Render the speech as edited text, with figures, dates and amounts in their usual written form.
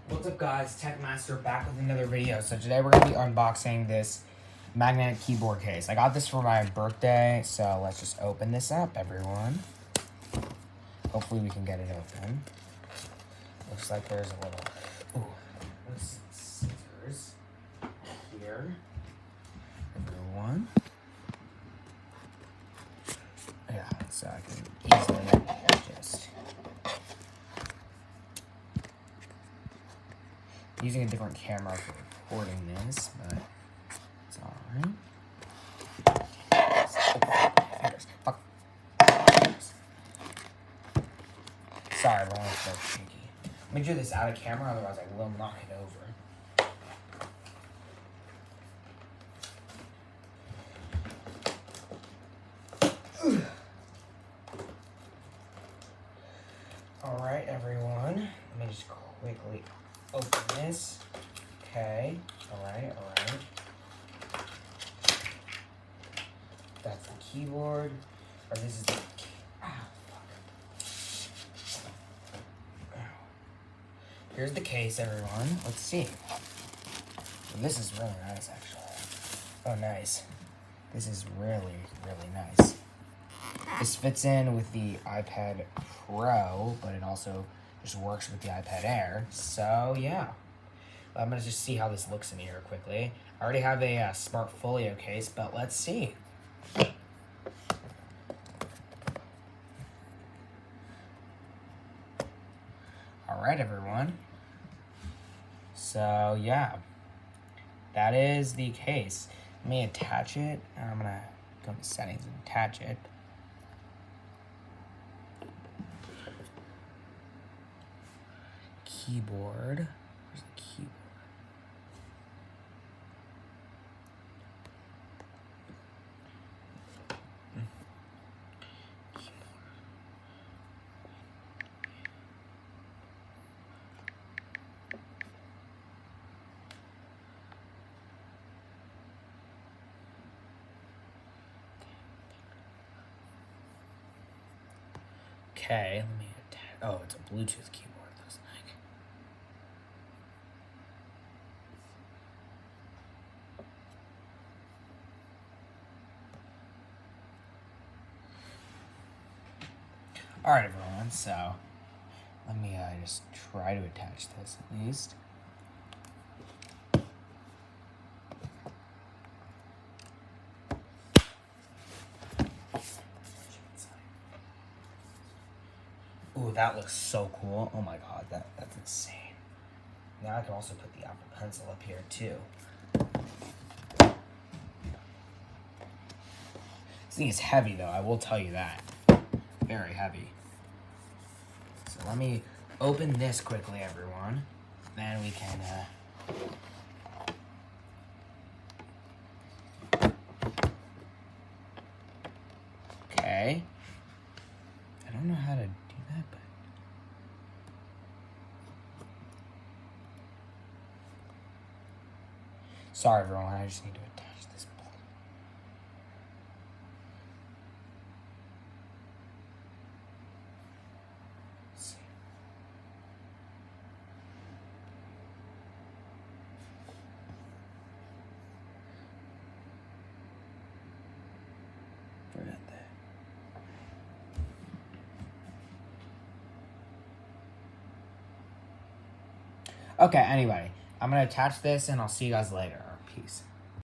What's up guys, Techmaster back with another video. So today we're going to be unboxing this magnetic keyboard case. I got this for my birthday, so let's just open this up, everyone. Hopefully we can get it open. Looks like there's a little, scissors here, everyone. Yeah, so I can easily just using a different camera for recording this, but it's alright. Fuck. Sorry, everyone, it's so shaky. Let me do this out of camera, otherwise I will knock it over. Alright, everyone. Let me just quickly open this. Okay. Alright. That's the keyboard. Or this is the Here's the case, everyone. Let's see. This is really nice, actually. Oh, nice. This is really, really nice. This fits in with the iPad Pro, but it also just works with the iPad Air. So, yeah. I'm going to just see how this looks in here quickly. I already have a Smart Folio case, but let's see. Alright, everyone. So, yeah. That is the case. Let me attach it. I'm going to go to settings and attach it. Keyboard. Where's the keyboard? Okay, let me attach. Oh, it's a Bluetooth keyboard, it looks like. Alright, everyone, so let me just try to attach this at least. Ooh, that looks so cool. Oh my god, that's insane. Now I can also put the Apple Pencil up here too. This thing is heavy though, I will tell you that. Very heavy. So let me open this quickly, everyone. Then we can okay. I don't know how to do that, but sorry, everyone. I just need to attach this. Let's see. Forget that. Okay, anyway, I'm going to attach this and I'll see you guys later. Peace.